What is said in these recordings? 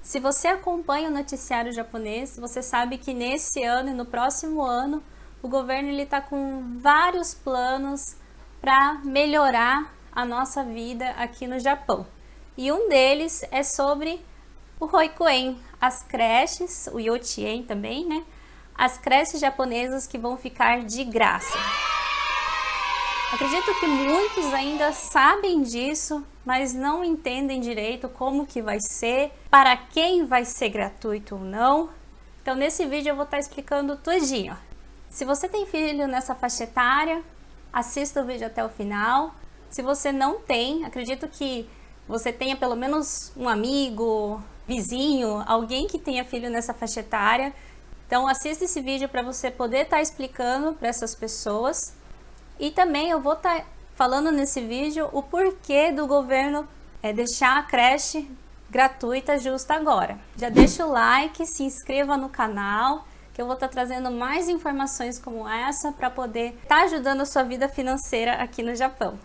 Se você acompanha o noticiário japonês, você sabe que nesse ano e no próximo ano, o governo está com vários planos para melhorar a nossa vida aqui no Japão. E um deles é sobre o Hoikuen, as creches, o Yochien também, né? As creches japonesas que vão ficar de graça. Acredito que muitos ainda sabem disso, mas não entendem direito como que vai ser, para quem vai ser gratuito ou não. Então nesse vídeo eu vou estar explicando tudinho. Se você tem filho nessa faixa etária, assista o vídeo até o final. Se você não tem, acredito que você tenha pelo menos um amigo, vizinho, alguém que tenha filho nessa faixa etária. Então assista esse vídeo para você poder estar explicando para essas pessoas. E também eu vou estar falando nesse vídeo o porquê do governo deixar a creche gratuita justo agora. Já deixa o like, se inscreva no canal, que eu vou estar trazendo mais informações como essa para poder estar ajudando a sua vida financeira aqui no Japão.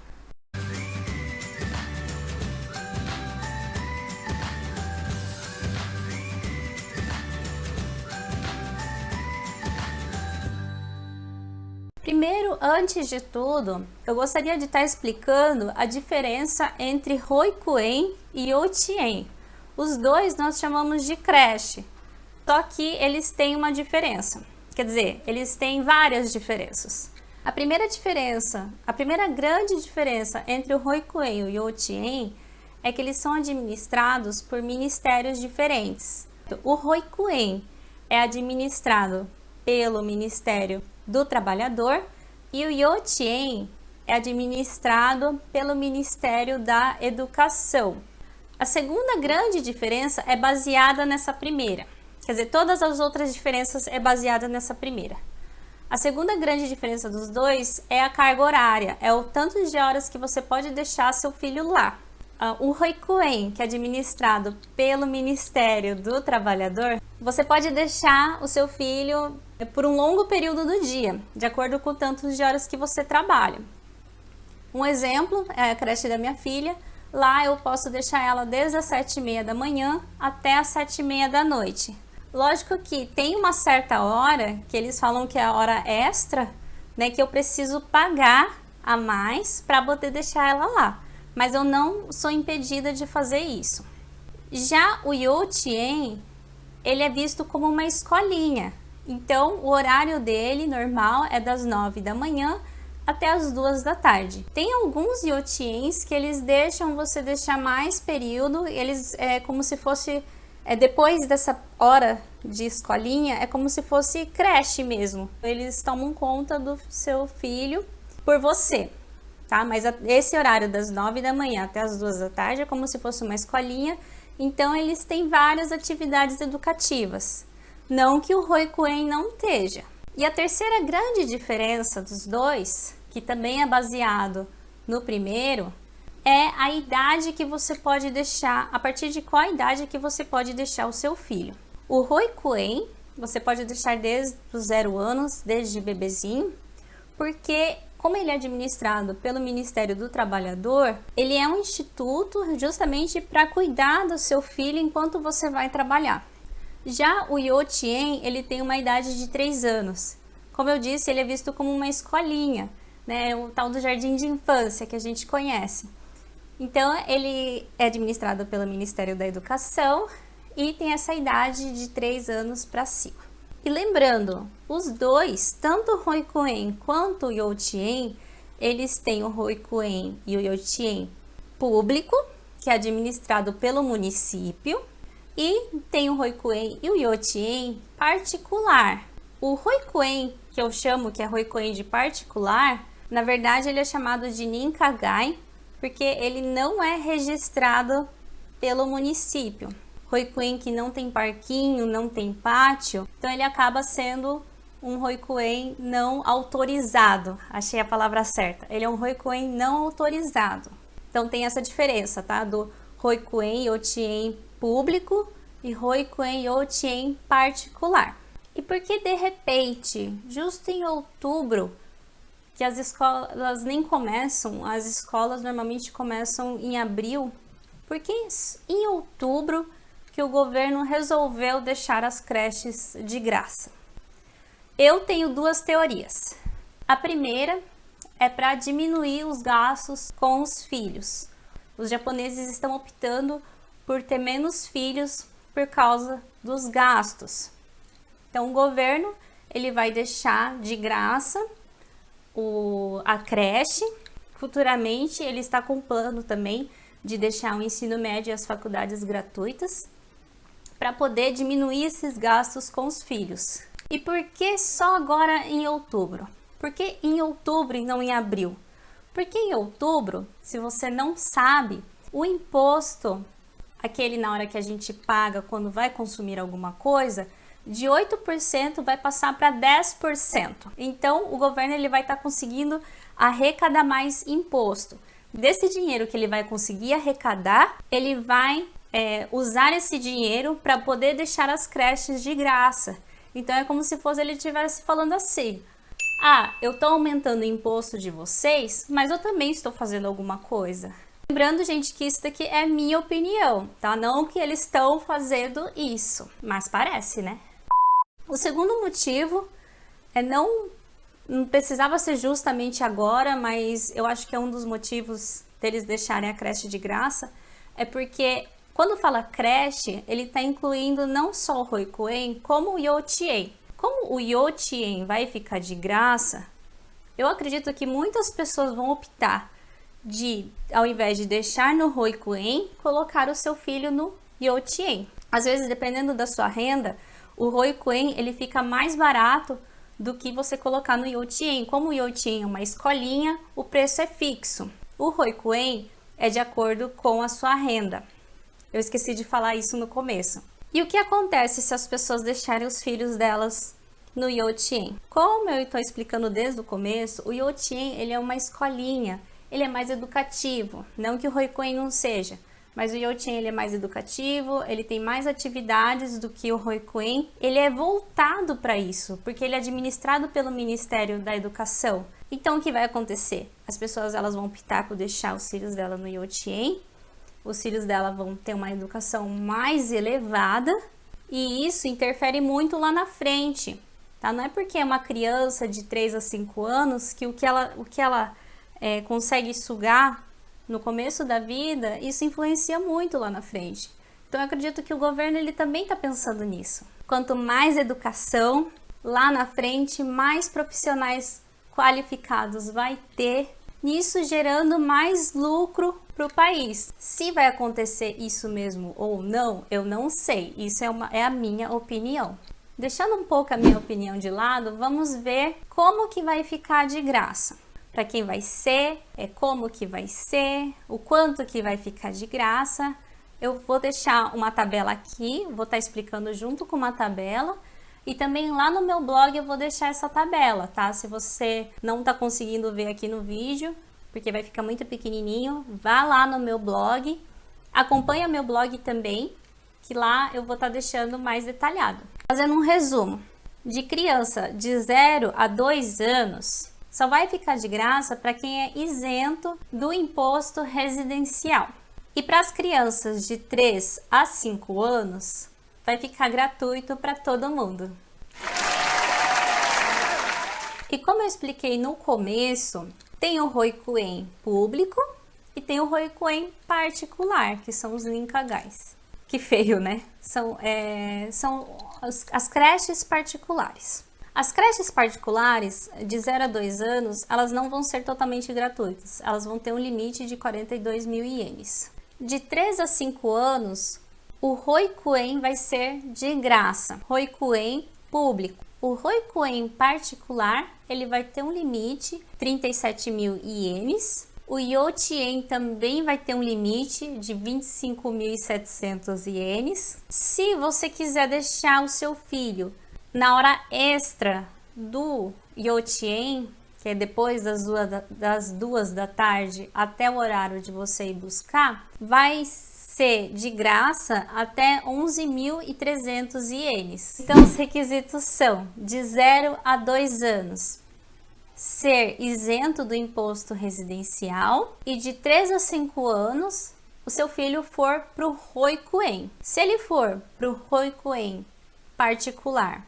Primeiro, antes de tudo, eu gostaria de estar explicando a diferença entre Hoikuen e Yochien. Os dois nós chamamos de creche, só que eles têm uma diferença. Quer dizer, eles têm várias diferenças. A primeira grande diferença entre o Hoikuen e o Yochien é que eles são administrados por ministérios diferentes. O Hoikuen é administrado pelo Ministério do Trabalhador e o Yochien é administrado pelo Ministério da Educação. A segunda grande diferença é baseada nessa primeira, quer dizer, todas as outras diferenças é baseada nessa primeira. A segunda grande diferença dos dois é a carga horária, é o tanto de horas que você pode deixar seu filho lá. O Hoikuen, que é administrado pelo Ministério do Trabalhador, você pode deixar o seu filho por um longo período do dia, de acordo com o tanto de horas que você trabalha. Um exemplo é a creche da minha filha. Lá eu posso deixar ela desde as 7h30 da manhã até as 7h30 da noite. Lógico que tem uma certa hora, que eles falam que é a hora extra, né, que eu preciso pagar a mais para poder deixar ela lá. Mas eu não sou impedida de fazer isso. Já o Yochien, ele é visto como uma escolinha. Então, o horário dele normal é das 9 da manhã até as 2 da tarde. Tem alguns Yochiens que eles deixam você deixar mais período, eles como se fosse, depois dessa hora de escolinha, é como se fosse creche mesmo. Eles tomam conta do seu filho por você. Tá? Mas esse horário das 9 da manhã até as 2 da tarde é como se fosse uma escolinha, então eles têm várias atividades educativas, não que o Hoikuen não esteja. E a terceira grande diferença dos dois, que também é baseado no primeiro, é a idade que você pode deixar, a partir de qual idade que você pode deixar o seu filho. O Hoikuen, você pode deixar desde os 0 anos, desde bebezinho, porque como ele é administrado pelo Ministério do Trabalhador, ele é um instituto justamente para cuidar do seu filho enquanto você vai trabalhar. Já o Yochien, ele tem uma idade de 3 anos. Como eu disse, ele é visto como uma escolinha, né? O tal do jardim de infância que a gente conhece. Então, ele é administrado pelo Ministério da Educação e tem essa idade de 3 anos para cima. E lembrando, os dois, tanto o Hoikuen quanto o Yochien, eles têm o Hoikuen e o Yochien público, que é administrado pelo município, e tem o Hoikuen e o Yochien particular. O Hoikuen, que eu chamo que é Hoikuen de particular, na verdade ele é chamado de Ninkagai, porque ele não é registrado pelo município. Hoikuen que não tem parquinho, não tem pátio, então ele acaba sendo um Hoikuen não autorizado. Achei a palavra certa. Ele é um Hoikuen não autorizado. Então tem essa diferença, tá? Do Hoikuen Yochien público e Hoikuen Yochien particular. E por que de repente, justo em outubro, que as escolas nem começam, as escolas normalmente começam em abril, porque em outubro que o governo resolveu deixar as creches de graça? Eu tenho duas teorias. A primeira é para diminuir os gastos com os filhos. Os japoneses estão optando por ter menos filhos por causa dos gastos. Então o governo ele vai deixar de graça a creche. Futuramente ele está com plano também de deixar o ensino médio e as faculdades gratuitas para poder diminuir esses gastos com os filhos. E por que só agora em outubro? Por que em outubro e não em abril? Porque em outubro, se você não sabe, o imposto, aquele na hora que a gente paga quando vai consumir alguma coisa, de 8% vai passar para 10%. Então, o governo ele vai estar conseguindo arrecadar mais imposto. Desse dinheiro que ele vai conseguir arrecadar, ele vai usar esse dinheiro para poder deixar as creches de graça. Então, é como se ele estivesse falando assim: ah, eu estou aumentando o imposto de vocês, mas eu também estou fazendo alguma coisa. Lembrando, gente, que isso daqui é minha opinião, tá? Não que eles estão fazendo isso, mas parece, né? O segundo motivo não precisava ser justamente agora, mas eu acho que é um dos motivos deles deixarem a creche de graça, é porque quando fala creche, ele está incluindo não só o Roikuen, como o Youchien. Como o Youchien vai ficar de graça, eu acredito que muitas pessoas vão optar de, ao invés de deixar no Roikuen, colocar o seu filho no Youchien. Às vezes, dependendo da sua renda, o Roikuen ele fica mais barato do que você colocar no Youchien. Como o Youchien é uma escolinha, o preço é fixo. O Roikuen é de acordo com a sua renda. Eu esqueci de falar isso no começo. E o que acontece se as pessoas deixarem os filhos delas no Youchien? Como eu estou explicando desde o começo, o Youchien ele é uma escolinha, ele é mais educativo, não que o Roikuen não seja, mas o Youchien ele é mais educativo, ele tem mais atividades do que o Roikuen, ele é voltado para isso, porque ele é administrado pelo Ministério da Educação. Então o que vai acontecer? As pessoas elas vão optar por deixar os filhos dela no Youchien, os filhos dela vão ter uma educação mais elevada e isso interfere muito lá na frente, tá? Não é porque é uma criança de 3 a 5 anos que o que ela consegue sugar no começo da vida, isso influencia muito lá na frente. Então eu acredito que o governo ele também está pensando nisso. Quanto mais educação, lá na frente, mais profissionais qualificados vai ter, nisso gerando mais lucro para o país. Se vai acontecer isso mesmo ou não, eu não sei. Isso é a minha opinião. Deixando um pouco a minha opinião de lado, vamos ver como que vai ficar de graça. Para quem vai ser, como que vai ser, o quanto que vai ficar de graça. Eu vou deixar uma tabela aqui, vou estar explicando junto com uma tabela. E também lá no meu blog eu vou deixar essa tabela, tá? Se você não está conseguindo ver aqui no vídeo, porque vai ficar muito pequenininho, vá lá no meu blog, acompanha meu blog também, que lá eu vou estar deixando mais detalhado. Fazendo um resumo, de criança de 0 a 2 anos, só vai ficar de graça para quem é isento do imposto residencial. E para as crianças de 3 a 5 anos, vai ficar gratuito para todo mundo. E como eu expliquei no começo, tem o Roikuen público e tem o Roikuen particular, que são os Ninkagais. Que feio, né? São as creches particulares. As creches particulares de 0 a 2 anos, elas não vão ser totalmente gratuitas. Elas vão ter um limite de 42 mil ienes. De 3 a 5 anos, o Roikuen vai ser de graça. Roikuen público. O Roikuen particular, ele vai ter um limite, 37 mil ienes. O Youchien também vai ter um limite de 25.700 ienes. Se você quiser deixar o seu filho na hora extra do Youchien, que é depois das 2 da tarde até o horário de você ir buscar, vai ser de graça até 11.300 ienes. Então os requisitos são de 0 a 2 anos, ser isento do imposto residencial, e de 3 a 5 anos, o seu filho for para o Roikuen. Se ele for para o Roikuen particular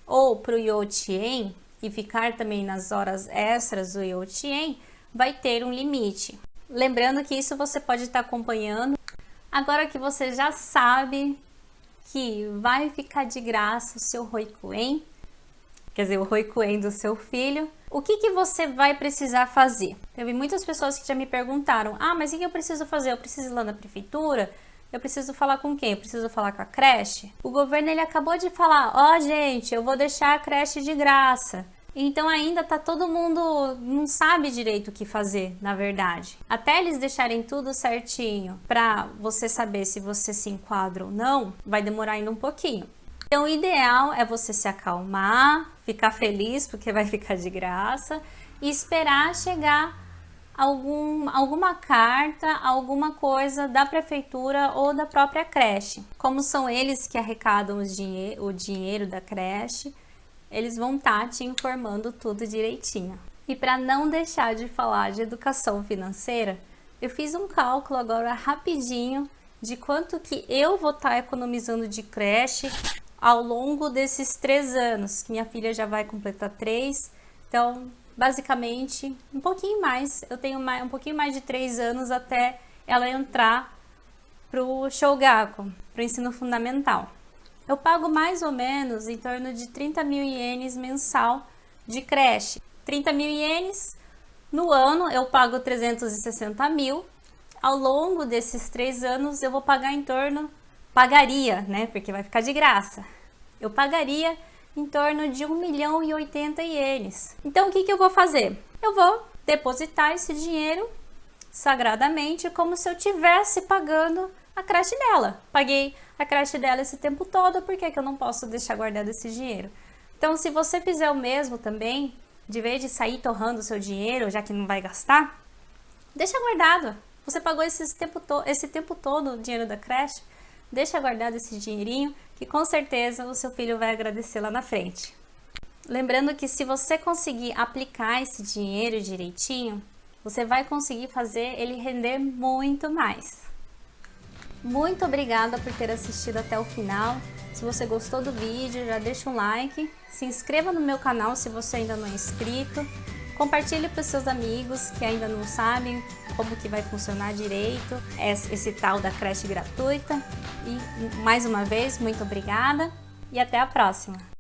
ou para o Youchien e ficar também nas horas extras do Youchien, vai ter um limite. Lembrando que isso você pode estar acompanhando. Agora que você já sabe que vai ficar de graça o seu Roikuen, quer dizer, o Roikuen do seu filho, o que você vai precisar fazer? Teve muitas pessoas que já me perguntaram, mas o que eu preciso fazer? Eu preciso ir lá na prefeitura? Eu preciso falar com quem? Eu preciso falar com a creche? O governo ele acabou de falar, gente, eu vou deixar a creche de graça. Então ainda tá todo mundo não sabe direito o que fazer, na verdade. Até eles deixarem tudo certinho para você saber se você se enquadra ou não, vai demorar ainda um pouquinho. Então o ideal é você se acalmar, ficar feliz porque vai ficar de graça e esperar chegar alguma carta, alguma coisa da prefeitura ou da própria creche. Como são eles que arrecadam o dinheiro da creche, eles vão estar te informando tudo direitinho. E para não deixar de falar de educação financeira, eu fiz um cálculo agora rapidinho de quanto que eu vou estar economizando de creche ao longo desses 3 anos, que minha filha já vai completar 3, então basicamente um pouquinho mais, eu tenho um pouquinho mais de 3 anos até ela entrar para o Shogaku, para o ensino fundamental. Eu pago mais ou menos em torno de 30 mil ienes mensal de creche. 30 mil ienes, no ano eu pago 360 mil. Ao longo desses 3 anos eu vou pagar pagaria, né? Porque vai ficar de graça. Eu pagaria em torno de 1.080.000 ienes. Então o que eu vou fazer? Eu vou depositar esse dinheiro sagradamente como se eu tivesse pagando a creche dela. Paguei a creche dela esse tempo todo, por que eu não posso deixar guardado esse dinheiro? Então, se você fizer o mesmo também, de vez de sair torrando o seu dinheiro, já que não vai gastar, deixa guardado. Você pagou esse tempo todo o dinheiro da creche, deixa guardado esse dinheirinho, que com certeza o seu filho vai agradecer lá na frente. Lembrando que se você conseguir aplicar esse dinheiro direitinho, você vai conseguir fazer ele render muito mais. Muito obrigada por ter assistido até o final. Se você gostou do vídeo, já deixa um like, se inscreva no meu canal se você ainda não é inscrito, compartilhe para os seus amigos que ainda não sabem como que vai funcionar direito esse tal da creche gratuita. E mais uma vez, muito obrigada e até a próxima!